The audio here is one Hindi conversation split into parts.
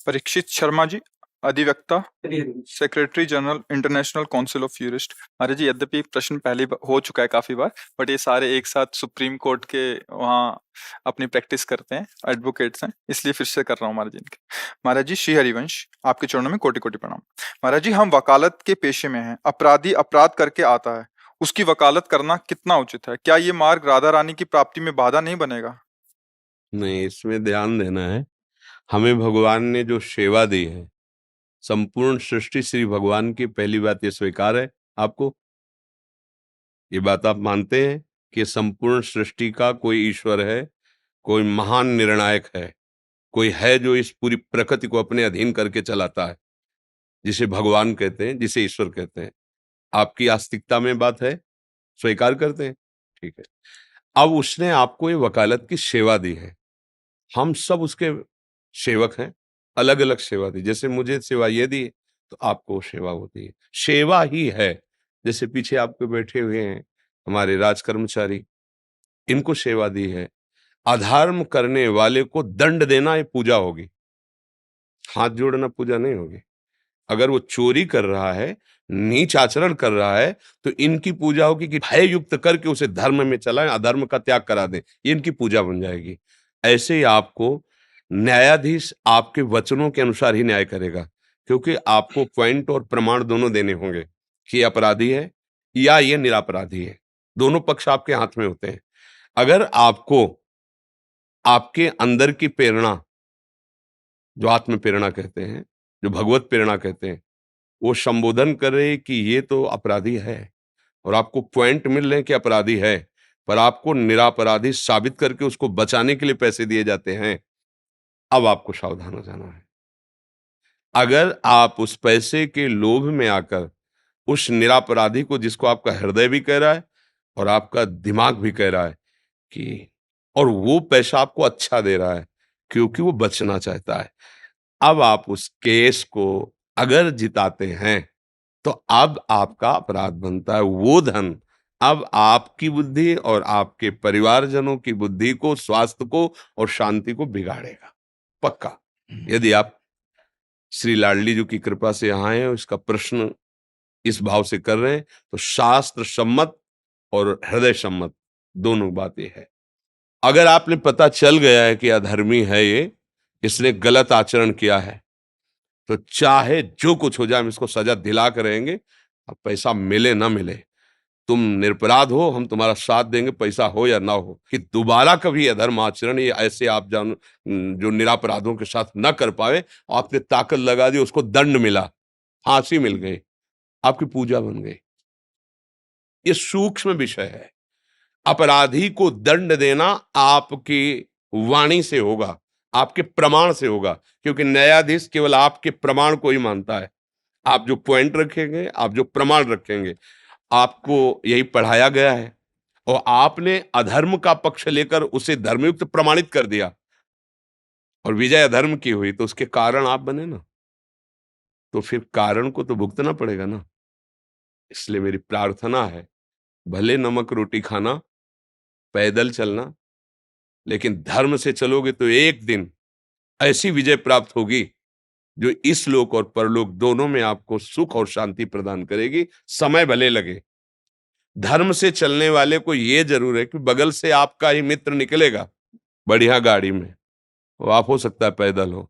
परीक्षित शर्मा जी, अधिवक्ता, secretary general international council of jurist. Maharaj ji, यद्यपि एक प्रश्न पहले हो चुका है काफी बार, बट ये सारे एक साथ सुप्रीम कोर्ट के वहाँ अपनी प्रैक्टिस करते हैं, एडवोकेट्स हैं, इसलिए फिर से कर रहा हूँ महाराज जी इनके। महाराज जी, श्री हरिवंश, आपके चरणों में कोटि कोटि प्रणाम। महाराज जी, हम वकालत के पेशे में हैं, अपराधी अपराध करके आता है, उसकी वकालत करना कितना उचित है? क्या ये मार्ग राधा रानी की प्राप्ति में बाधा नहीं बनेगा? नहीं, इसमें ध्यान देना है। हमें भगवान ने जो सेवा दी है, संपूर्ण सृष्टि श्री भगवान की, पहली बात ये स्वीकार है आपको? ये बात आप मानते हैं कि संपूर्ण सृष्टि का कोई ईश्वर है, कोई महान निर्णायक है, कोई है जो इस पूरी प्रकृति को अपने अधीन करके चलाता है, जिसे भगवान कहते हैं, जिसे ईश्वर कहते हैं? आपकी आस्तिकता में बात है, स्वीकार करते हैं? ठीक है। अब उसने आपको ये वकालत की सेवा दी है, हम सब उसके सेवक हैं, अलग अलग सेवा दी। जैसे मुझे सेवा ये दी तो आपको सेवा होती है, सेवा ही है। जैसे पीछे आपके बैठे हुए हैं हमारे राज कर्मचारी, इनको सेवा दी है। अधर्म करने वाले को दंड देना ये पूजा होगी, हाथ जोड़ना पूजा नहीं होगी। अगर वो चोरी कर रहा है, नीच आचरण कर रहा है, तो इनकी पूजा होगी कि भय युक्त करके उसे धर्म में चलाएं, अधर्म का त्याग करा दें, ये इनकी पूजा बन जाएगी। ऐसे ही आपको न्यायाधीश आपके वचनों के अनुसार ही न्याय करेगा, क्योंकि आपको पॉइंट और प्रमाण दोनों देने होंगे कि अपराधी है या ये निरपराधी है। दोनों पक्ष आपके हाथ में होते हैं। अगर आपको आपके अंदर की प्रेरणा, जो आत्म प्रेरणा कहते हैं, जो भगवत प्रेरणा कहते हैं, वो संबोधन करे कि ये तो अपराधी है, और आपको पॉइंट मिल रहे हैं कि अपराधी है, पर आपको निरपराधी साबित करके उसको बचाने के लिए पैसे दिए जाते हैं, अब आपको सावधान हो जाना है। अगर आप उस पैसे के लोभ में आकर उस निरपराधी को, जिसको आपका हृदय भी कह रहा है और आपका दिमाग भी कह रहा है कि, और वो पैसा आपको अच्छा दे रहा है क्योंकि वो बचना चाहता है, अब आप उस केस को अगर जिताते हैं तो अब आपका अपराध बनता है। वो धन अब आपकी बुद्धि और आपके परिवारजनों की बुद्धि को, स्वास्थ्य को और शांति को बिगाड़ेगा, पक्का। यदि आप श्री लाडली जी की कृपा से यहाँ हैं, इसका प्रश्न इस भाव से कर रहे हैं, तो शास्त्र सम्मत और हृदय सम्मत दोनों बातें है। अगर आपने पता चल गया है कि अधर्मी है ये, इसने गलत आचरण किया है, तो चाहे जो कुछ हो जाए हम इसको सजा दिला कर रहेंगे। अब पैसा मिले ना मिले, तुम निरपराध हो, हम तुम्हारा साथ देंगे, पैसा हो या ना हो, कि दोबारा कभी अधर्म आचरण ये ऐसे आप जान जो निरपराधों के साथ ना कर पाए। आपने ताकत लगा दी, उसको दंड मिला, फांसी मिल गई, आपकी पूजा बन गई। ये सूक्ष्म विषय है। अपराधी को दंड देना आपकी वाणी से होगा, आपके प्रमाण से होगा, क्योंकि न्यायाधीश केवल आपके प्रमाण को ही मानता है। आप जो पॉइंट रखेंगे, आप जो प्रमाण रखेंगे, आपको यही पढ़ाया गया है, और आपने अधर्म का पक्ष लेकर उसे धर्मयुक्त प्रमाणित कर दिया और विजय अधर्म की हुई, तो उसके कारण आप बने ना, तो फिर कारण को तो भुगतना पड़ेगा ना। इसलिए मेरी प्रार्थना है, भले नमक रोटी खाना, पैदल चलना, लेकिन धर्म से चलोगे तो एक दिन ऐसी विजय प्राप्त होगी जो इस लोक और परलोक दोनों में आपको सुख और शांति प्रदान करेगी। समय भले लगे। धर्म से चलने वाले को यह जरूर है कि बगल से आपका ही मित्र निकलेगा बढ़िया गाड़ी में, वो आप हो सकता है पैदल हो,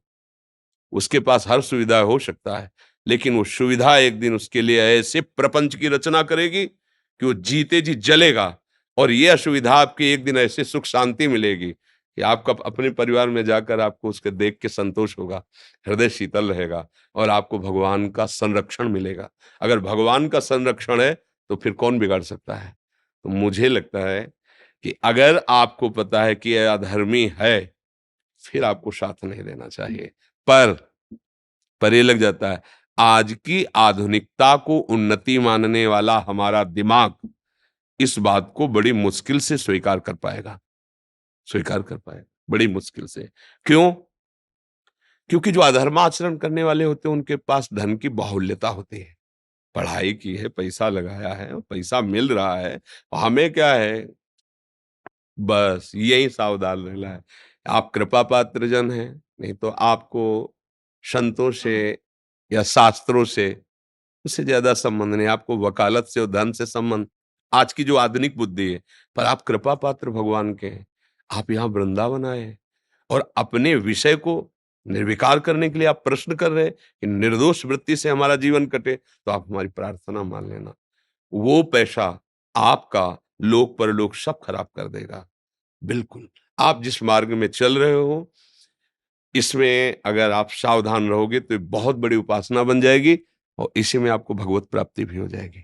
उसके पास हर सुविधा हो सकता है, लेकिन वो सुविधा एक दिन उसके लिए ऐसे प्रपंच की रचना करेगी कि वो जीते जी जलेगा, और ये असुविधा आपकी एक दिन ऐसे सुख शांति मिलेगी कि आपका अपने परिवार में जाकर आपको उसके देख के संतोष होगा, हृदय शीतल रहेगा, और आपको भगवान का संरक्षण मिलेगा। अगर भगवान का संरक्षण है तो फिर कौन बिगाड़ सकता है? तो मुझे लगता है कि अगर आपको पता है कि यह अधर्मी है, फिर आपको साथ नहीं देना चाहिए। पर ये लग जाता है, आज की आधुनिकता को उन्नति मानने वाला हमारा दिमाग इस बात को बड़ी मुश्किल से स्वीकार कर पाएगा, बड़ी मुश्किल से। क्यों? क्योंकि जो अधर्माचरण करने वाले होते हैं उनके पास धन की बाहुल्यता होती है, पढ़ाई की है, पैसा लगाया है, पैसा मिल रहा है, हमें क्या है, बस यही सावधान रहना है। आप कृपा पात्र जन हैं, नहीं तो आपको संतों से या शास्त्रों से, उससे ज्यादा संबंध नहीं। आपको वकालत से और धन से संबंध, आज की जो आधुनिक बुद्धि है। पर आप कृपा पात्र भगवान के हैं। आप यहाँ वृंदावन आए हैं और अपने विषय को निर्विकार करने के लिए आप प्रश्न कर रहे हैं कि निर्दोष वृत्ति से हमारा जीवन कटे, तो आप हमारी प्रार्थना मान लेना। वो पैसा आपका लोक परलोक सब खराब कर देगा। बिल्कुल, आप जिस मार्ग में चल रहे हो, इसमें अगर आप सावधान रहोगे तो ये बहुत बड़ी उपासना बन जाएगी और इसी में आपको भगवत प्राप्ति भी हो जाएगी।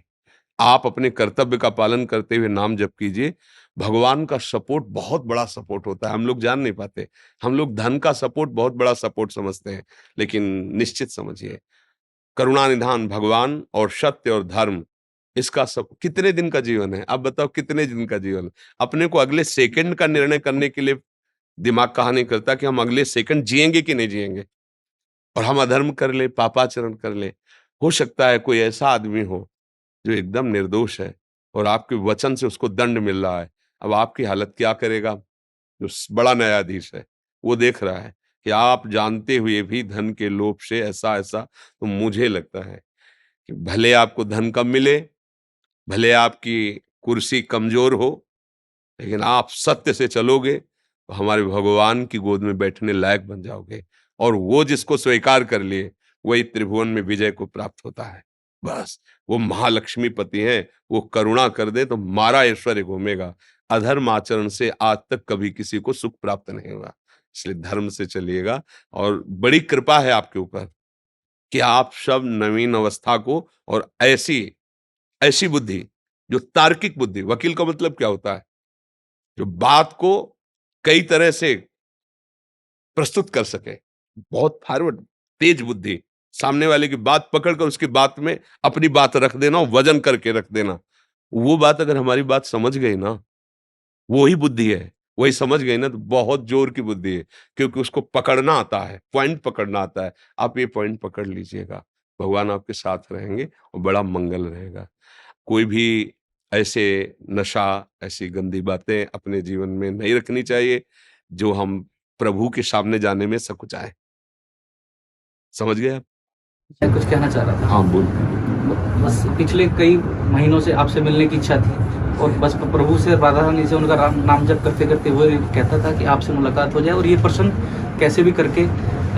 आप अपने कर्तव्य का पालन करते हुए नाम जप कीजिए। भगवान का सपोर्ट बहुत बड़ा सपोर्ट होता है, हम लोग जान नहीं पाते। हम लोग धन का सपोर्ट बहुत बड़ा सपोर्ट समझते हैं, लेकिन निश्चित समझिए, करुणानिधान भगवान और सत्य और धर्म, इसका सब कितने दिन का जीवन है? आप बताओ कितने दिन का जीवन है? अपने को अगले सेकंड का निर्णय करने के लिए दिमाग कहा नहीं करता कि हम अगले सेकंड जिएंगे कि नहीं जिएंगे, और हम अधर्म कर ले, पापाचरण कर ले। हो सकता है कोई ऐसा आदमी हो जो एकदम निर्दोष है और आपके वचन से उसको दंड मिल रहा है। अब आपकी हालत क्या करेगा? जो बड़ा न्यायाधीश है, वो देख रहा है कि आप जानते हुए भी धन के लोभ से ऐसा ऐसा, तो मुझे लगता है कि भले आपको धन कम मिले, भले आपकी कुर्सी कमजोर हो, लेकिन आप सत्य से चलोगे तो हमारे भगवान की गोद में बैठने लायक बन जाओगे। और वो जिसको स्वीकार कर लिए, वही त्रिभुवन में विजय को प्राप्त होता है। बस, वो महालक्ष्मी पति हैं, वो करुणा कर दे तो मारा ऐश्वर्य घूमेगा। अधर्म आचरण से आज तक कभी किसी को सुख प्राप्त नहीं हुआ। इसलिए धर्म से चलिएगा, और बड़ी कृपा है आपके ऊपर कि आप सब नवीन अवस्था को और ऐसी ऐसी बुद्धि, जो तार्किक बुद्धि, वकील का मतलब क्या होता है? जो बात को कई तरह से प्रस्तुत कर सके, बहुत फॉरवर्ड, तेज बुद्धि, सामने वाले की बात पकड़कर उसकी बात में अपनी बात रख देना, वजन करके रख देना। वो बात अगर हमारी बात समझ गई ना, वो ही बुद्धि है। वही समझ गई ना, तो बहुत जोर की बुद्धि है, क्योंकि उसको पकड़ना आता है, पॉइंट पकड़ना आता है। आप ये पॉइंट पकड़ लीजिएगा, भगवान आपके साथ रहेंगे और बड़ा मंगल रहेगा। कोई भी ऐसे नशा, ऐसी गंदी बातें अपने जीवन में नहीं रखनी चाहिए, जो हम प्रभु के सामने जाने में सकुचाएँ। समझ गए आप? मैं कुछ कहना चाह रहा था। हाँ, बोल। बस पिछले कई महीनों से आपसे मिलने की इच्छा थी, और बस प्रभु से, राधा रानी से उनका नाम जप करते करते वो कहता था कि आपसे मुलाकात हो जाए, और ये प्रश्न कैसे भी करके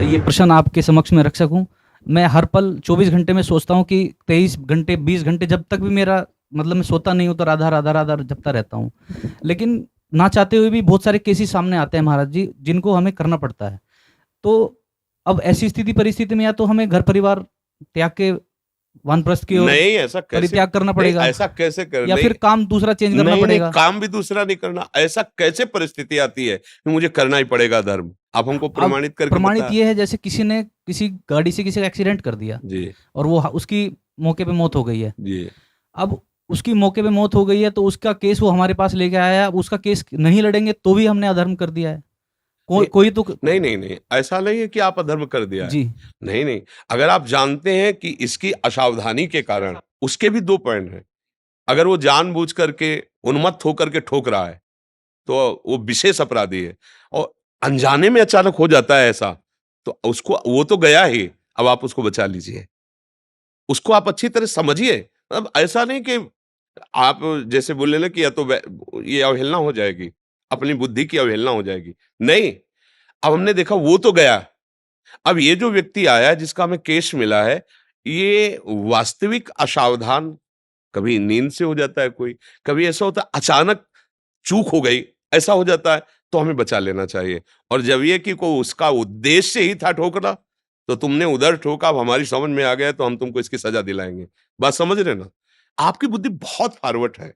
ये प्रश्न आपके समक्ष में रख सकूं। मैं हर पल 24 घंटे में सोचता हूं कि 23 घंटे 20 घंटे जब तक भी मेरा मतलब मैं सोता नहीं हूं तो राधा राधा राधा जपता रहता हूं। लेकिन ना चाहते हुए भी बहुत सारे केसेस सामने आते हैं महाराज जी, जिनको हमें करना पड़ता है। तो अब ऐसी स्थिति परिस्थिति में या तो हमें घर परिवार त्याग के वानप्रस्थ की ओर नहीं, ऐसा कैसे, परित्याग करना नहीं, पड़ेगा, ऐसा कैसे कर, या नहीं, फिर काम दूसरा चेंज करना नहीं, नहीं, पड़ेगा। काम भी दूसरा नहीं करना। ऐसा कैसे परिस्थिति आती है कि मुझे करना ही पड़ेगा धर्म? आप हमको अब प्रमाणित करके प्रमाणित बता। ये है, जैसे किसी ने किसी गाड़ी से किसी का एक्सीडेंट कर दिया जी, और वो उसकी मौके पे मौत हो गई है। जी। अब उसकी मौके पे मौत हो गई है तो उसका केस वो हमारे पास लेके आया है। अब उसका केस नहीं लड़ेंगे तो भी हमने अधर्म कर दिया है। नहीं, कोई तो नहीं, नहीं, नहीं, ऐसा नहीं है कि आप अधर्म कर दिया है। जी, नहीं, नहीं, अगर आप जानते हैं कि इसकी असावधानी के कारण, उसके भी 2 पॉइंट हैं। अगर वो जानबूझ करके उन्मत्त होकर के ठोक रहा है, तो वो विशेष अपराधी है, और अनजाने में अचानक हो जाता है ऐसा, तो उसको, वो तो गया ही, अब आप उसको बचा लीजिए। उसको आप अच्छी तरह समझिए। मतलब ऐसा नहीं कि आप जैसे बोले ना कि या तो ये अवहेलना हो जाएगी, अपनी बुद्धि की अवहेलना हो जाएगी। नहीं, अब हमने देखा वो तो गया। अब ये जो व्यक्ति आया है जिसका हमें केस मिला है, ये वास्तविक असावधान, कभी नींद से हो जाता है कोई, कभी ऐसा होता है अचानक चूक हो गई, ऐसा हो जाता है, तो हमें बचा लेना चाहिए। और जब ये कि को उसका उद्देश्य ही था ठोकना, तो तुमने उधर ठोका, अब हमारी समझ में आ गया तो हम तुमको इसकी सजा दिलाएंगे। बात समझ रहे ना? आपकी बुद्धि बहुत फॉरवर्ड है,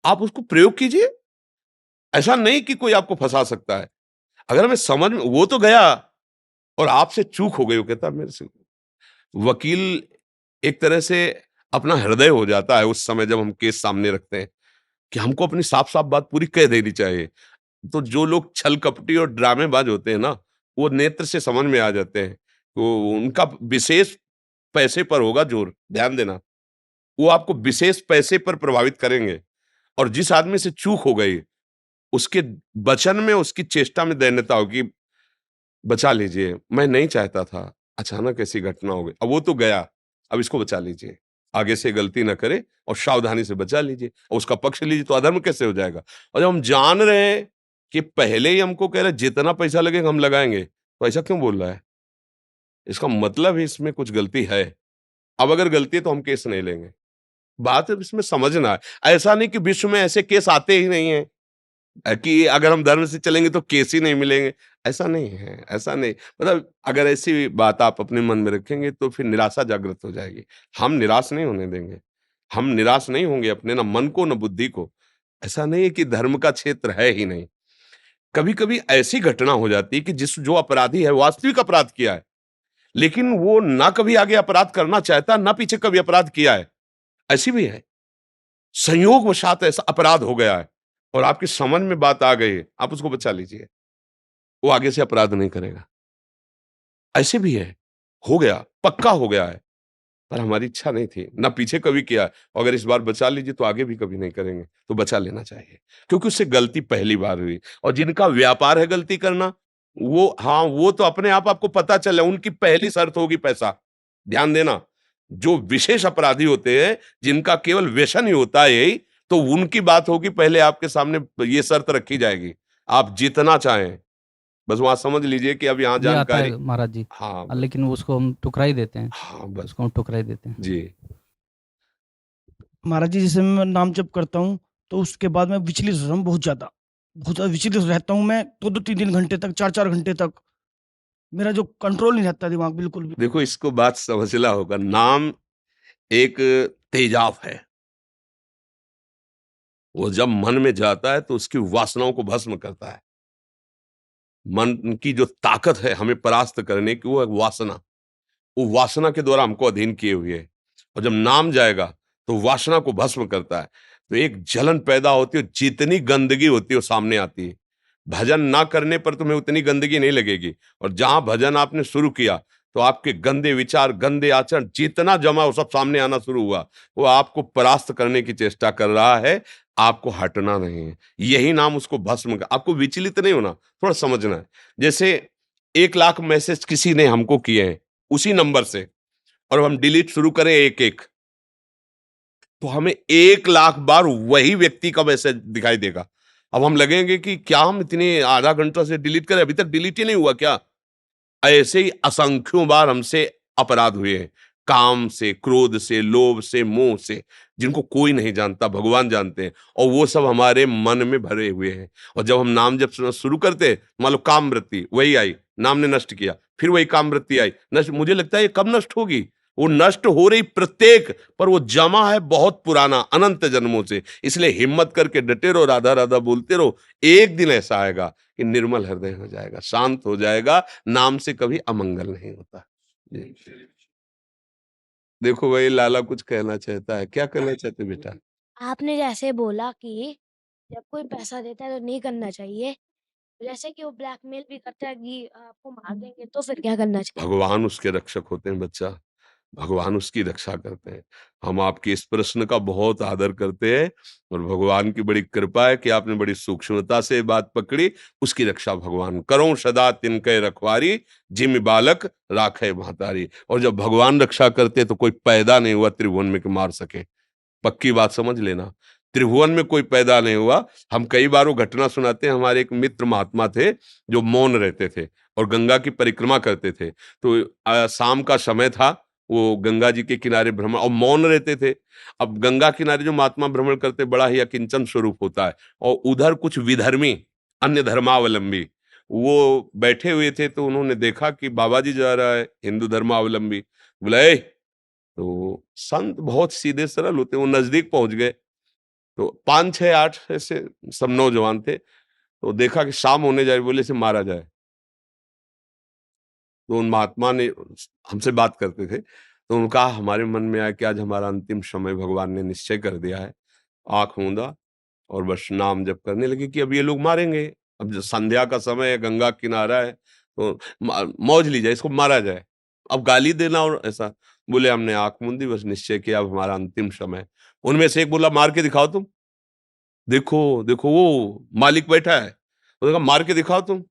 आप उसको प्रयोग कीजिए। ऐसा नहीं कि कोई आपको फंसा सकता है। अगर हमें समझ में, वो तो गया और आपसे चूक हो गई, वो कहता मेरे से। वकील एक तरह से अपना हृदय हो जाता है उस समय जब हम केस सामने रखते हैं, कि हमको अपनी साफ साफ बात पूरी कह देनी चाहिए। तो जो लोग छल कपटी और ड्रामेबाज होते हैं ना, वो नेत्र से समझ में आ जाते हैं, तो उनका विशेष पैसे पर होगा जोर, ध्यान देना। वो आपको विशेष पैसे पर प्रभावित करेंगे, और जिस आदमी से चूक हो गई, उसके वचन में, उसकी चेष्टा में दैन्यता होगी, बचा लीजिए, मैं नहीं चाहता था, अचानक ऐसी घटना हो गई, अब वो तो गया, अब इसको बचा लीजिए, आगे से गलती ना करे और सावधानी से बचा लीजिए और उसका पक्ष लीजिए, तो अधर्म कैसे हो जाएगा। और जब हम जान रहे हैं कि पहले ही हमको कह रहे हैं जितना पैसा लगेगा हम लगाएंगे, तो ऐसा क्यों बोल रहा है? इसका मतलब है इसमें कुछ गलती है। अब अगर गलती है तो हम केस नहीं लेंगे। बात है इसमें समझना है। ऐसा नहीं कि विश्व में ऐसे केस आते ही नहीं है कि अगर हम धर्म से चलेंगे तो केस ही नहीं मिलेंगे। ऐसा नहीं है, ऐसा नहीं, मतलब अगर ऐसी बात आप अपने मन में रखेंगे तो फिर निराशा जागृत हो जाएगी। हम निराश नहीं होने देंगे। हम निराश नहीं होंगे अपने ना मन को ना बुद्धि को। ऐसा नहीं है कि धर्म का क्षेत्र है ही नहीं। कभी-कभी ऐसी घटना हो जाती है कि जिस जो अपराधी है वास्तविक अपराध किया है, लेकिन वो ना कभी आगे अपराध करना चाहता, ना पीछे कभी अपराध किया है। ऐसी भी है। संयोगवशात ऐसा अपराध हो गया है और आपकी समझ में बात आ गई है, आप उसको बचा लीजिए। वो आगे से अपराध नहीं करेगा। ऐसे भी है, हो गया, पक्का हो गया है, पर हमारी इच्छा नहीं थी, ना पीछे कभी किया है। अगर इस बार बचा लीजिए तो आगे भी कभी नहीं करेंगे, तो बचा लेना चाहिए। क्योंकि उससे गलती पहली बार हुई और जिनका व्यापार है गलती करना, वो हाँ, वो तो अपने आप आपको पता चले, उनकी पहली शर्त होगी पैसा। ध्यान देना, जो विशेष अपराधी होते हैं, जिनका केवल व्यसन ही होता है यही, तो उनकी बात होगी पहले आपके सामने ये शर्त रखी जाएगी, आप जितना चाहें। बस वहाँ समझ लीजिए कि अब यहाँ ये आता जानकारी है महाराज जी, हाँ, बस लेकिन उसको हम ठुकरा ही देते हैं, हाँ, बस उसको हम ठुकरा ही देते हैं। जी। महाराज जी, जैसे मैं नाम जप करता हूँ तो उसके बाद मैं विचलित रहता हूँ, बहुत ज़्यादा विचलित रहता हूँ मैं, 2-2 3-3 घंटे तक, 4-4 घंटे तक। मेरा जो कंट्रोल नहीं रहता दिमाग बिल्कुल भी। देखो इसको बात समझना होगा, नाम एक तेजाब है। वो जब मन में जाता है तो उसकी वासनाओं को भस्म करता है। मन की जो ताकत है हमें परास्त करने की, वो है वासना। वो वासना के द्वारा हमको अधीन किए हुए है और जब नाम जाएगा तो वासना को भस्म करता है। तो एक जलन पैदा होती है, जितनी गंदगी होती है वो सामने आती है। भजन ना करने पर तुम्हें उतनी गंदगी नहीं लगेगी और जहां भजन आपने शुरू किया तो आपके गंदे विचार, गंदे आचरण जितना जमा वो सब सामने आना शुरू हुआ। वो आपको परास्त करने की चेष्टा कर रहा है, आपको हटना नहीं है। यही नाम उसको भस्म कर, आपको विचलित नहीं होना, थोड़ा समझना है। जैसे 1 लाख मैसेज किसी ने हमको किए हैं उसी नंबर से और हम डिलीट शुरू करें एक-एक, तो हमें 1 लाख बार वही व्यक्ति का मैसेज दिखाई देगा। अब हम लगेंगे कि क्या हम इतने आधा घंटा से डिलीट करें, अभी तक डिलीट ही नहीं हुआ क्या? ऐसे ही असंख्यों बार हमसे अपराध हुए हैं। काम से, क्रोध से, लोभ से, मोह से, जिनको कोई नहीं जानता, भगवान जानते हैं और वो सब हमारे मन में भरे हुए हैं। और जब हम नाम जब शुरू करते हैं, मान लो काम वृत्ति वही आई, नाम ने नष्ट किया, फिर वही काम वृत्ति आई, नष्ट। मुझे लगता है ये कब नष्ट होगी? वो नष्ट हो रही प्रत्येक, पर वो जमा है बहुत पुराना, अनंत जन्मों से। इसलिए हिम्मत करके डटे रहो, राधा राधा बोलते रहो। एक दिन ऐसा आएगा कि निर्मल हृदय हो जाएगा, शांत हो जाएगा। नाम से कभी अमंगल नहीं होता। जी। देखो भाई, लाला कुछ कहना चाहता है, क्या कहना चाहते बेटा? आपने जैसे बोला कि जब कोई पैसा देता है तो नहीं करना चाहिए, जैसे कि वो ब्लैकमेल भी करता है कि आपको मार देंगे, तो फिर क्या करना चाहिए? भगवान उसके रक्षक होते हैं बच्चा, भगवान उसकी रक्षा करते हैं। हम आपके इस प्रश्न का बहुत आदर करते हैं और भगवान की बड़ी कृपा है कि आपने बड़ी सूक्ष्मता से बात पकड़ी। उसकी रक्षा भगवान करो सदा तिनके रखवारी, जिम बालक राखे महतारी। और जब भगवान रक्षा करते तो कोई पैदा नहीं हुआ त्रिभुवन में कि मार सके। पक्की बात समझ लेना, त्रिभुवन में कोई पैदा नहीं हुआ। हम कई बार वो घटना सुनाते हैं, हमारे एक मित्र महात्मा थे जो मौन रहते थे और गंगा की परिक्रमा करते थे। तो शाम का समय था, वो गंगा जी के किनारे भ्रमण और मौन रहते थे। अब गंगा किनारे जो महात्मा भ्रमण करते, बड़ा ही अकिंचन स्वरूप होता है और उधर कुछ विधर्मी, अन्य धर्मावलंबी वो बैठे हुए थे। तो उन्होंने देखा कि बाबा जी जा रहा है, हिंदू धर्मावलंबी। बोला ए, तो संत बहुत सीधे सरल होते, वो नजदीक पहुंच गए। तो 5 6 8 ऐसे सब नौजवान थे। तो देखा कि शाम होने जाए, बोले इसे मारा जाए। तो उन महात्मा ने हमसे बात करते थे, तो उन्होंने कहा हमारे मन में आया कि आज हमारा अंतिम समय भगवान ने निश्चय कर दिया है। आंख मूंदा और बस नाम जप करने लगे कि अब ये लोग मारेंगे। अब जो संध्या का समय है, गंगा किनारा है, तो मौज ली जाए, इसको मारा जाए। अब गाली देना और ऐसा। बोले हमने आंख मूंदी, बस निश्चय किया अब हमारा अंतिम समय। उनमें से एक बोला मार के दिखाओ तुम। देखो देखो वो मालिक बैठा है, उसने कहा मार के दिखाओ तुम।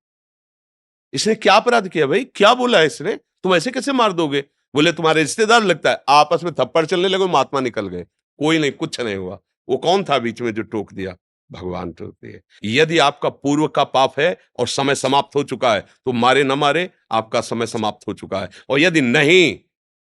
इसने क्या अपराध किया भाई, क्या बोला है इसने, तुम ऐसे कैसे मार दोगे? बोले तुम्हारे रिश्तेदार लगता है। आपस में थप्पड़ चलने लगे, महात्मा निकल गए, कोई नहीं, कुछ नहीं हुआ। वो कौन था बीच में जो टोक दिया? भगवान टोकते हैं। यदि आपका पूर्व का पाप है और समय समाप्त हो चुका है तो मारे न मारे, आपका समय समाप्त हो चुका है। और यदि नहीं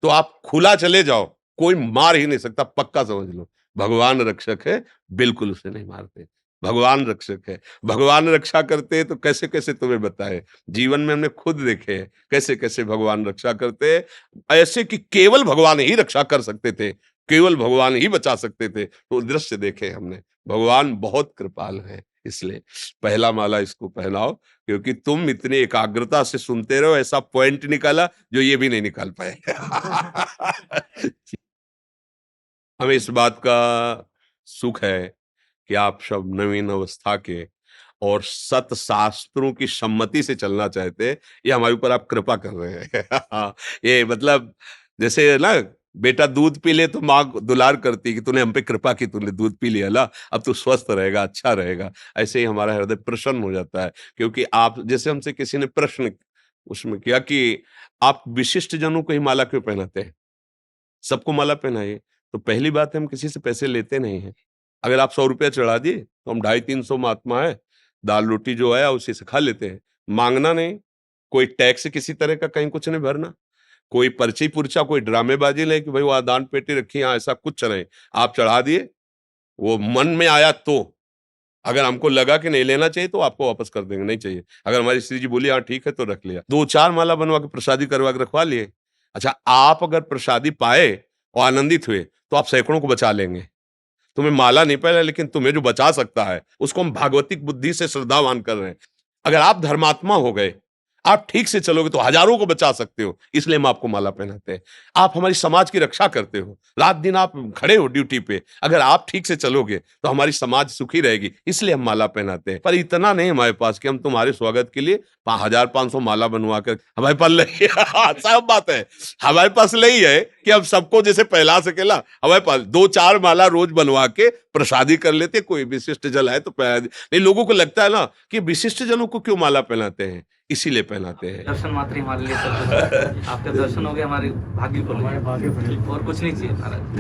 तो आप खुला चले जाओ, कोई मार ही नहीं सकता, पक्का समझ लो। भगवान रक्षक है, बिल्कुल उसे नहीं मारते। भगवान रक्षक है, भगवान रक्षा करते हैं तो कैसे कैसे तुम्हें बताए, जीवन में हमने खुद देखे हैं कैसे कैसे भगवान रक्षा करते हैं, ऐसे कि केवल भगवान ही रक्षा कर सकते थे, केवल भगवान ही बचा सकते थे। तो दृश्य देखे हमने, भगवान बहुत कृपाल है। इसलिए पहला माला इसको पहनाओ, क्योंकि तुम इतनी एकाग्रता से सुनते रहो, ऐसा पॉइंट निकाला जो ये भी नहीं निकाल पाए। हमें इस बात का सुख है कि आप सब नवीन अवस्था के और सत शास्त्रों की सम्मति से चलना चाहते हैं। ये हमारे ऊपर आप कृपा कर रहे हैं। ये मतलब जैसे ना बेटा दूध पी ले तो माँ दुलार करती कि तूने हम पे कृपा की, तूने दूध पी लिया ला, अब तू स्वस्थ रहेगा, अच्छा रहेगा। ऐसे ही हमारा हृदय प्रसन्न हो जाता है, क्योंकि आप जैसे हमसे किसी ने प्रश्न उसमें किया कि आप विशिष्ट जनों को ही माला क्यों पहनाते हैं, सबको माला पहनाइए। तो पहली बात है, हम किसी से पैसे लेते नहीं हैं। अगर आप 100 रुपया चढ़ा दिए तो हम 250-300 महात्मा है, दाल रोटी जो है उसी से खा लेते हैं। मांगना नहीं, कोई टैक्स किसी तरह का कहीं कुछ नहीं भरना, कोई पर्ची पुर्चा, कोई ड्रामेबाजी नहीं कि भाई वहां दान पेटी रखी, यहाँ ऐसा कुछ नहीं। आप चढ़ा दिए, वो मन में आया तो, अगर हमको लगा कि नहीं लेना चाहिए तो आपको वापस कर देंगे, नहीं चाहिए। अगर हमारी श्री जी बोली हाँ ठीक है तो रख लिया। 2-4 माला बनवा के प्रसादी करवा के रखवा लिए। अच्छा, आप अगर प्रसादी पाए और आनंदित हुए तो आप सैकड़ों को बचा लेंगे। तुम्हें माला नहीं पहना, लेकिन तुम्हें जो बचा सकता है उसको हम भागवतिक बुद्धि से श्रद्धावान कर रहे हैं। अगर आप धर्मात्मा हो गए, आप ठीक से चलोगे तो हजारों को बचा सकते हो, इसलिए हम आपको माला पहनाते हैं। आप हमारी समाज की रक्षा करते हो, रात दिन आप खड़े हो ड्यूटी पे, अगर आप ठीक से चलोगे तो हमारी समाज सुखी रहेगी, इसलिए हम माला पहनाते हैं। पर इतना नहीं हमारे पास कि हम तुम्हारे स्वागत के लिए 1500 माला बनवा कर हमारे पास नहीं। सब बात है, हमारे पास नहीं है कि हम सबको जैसे पहला सकेला। हमारे पास 2-4 माला रोज बनवा के प्रसादी कर लेते, कोई विशिष्ट जल है तो पहना। नहीं, लोगों को लगता है ना कि विशिष्ट जनों को क्यों माला पहनाते हैं, इसीलिए पहनाते हैं। दर्शन मात्र ही हमारे लिए सब कुछ है। आपके दर्शन हो गए, हमारे भाग्य को और कुछ नहीं चाहिए महाराज।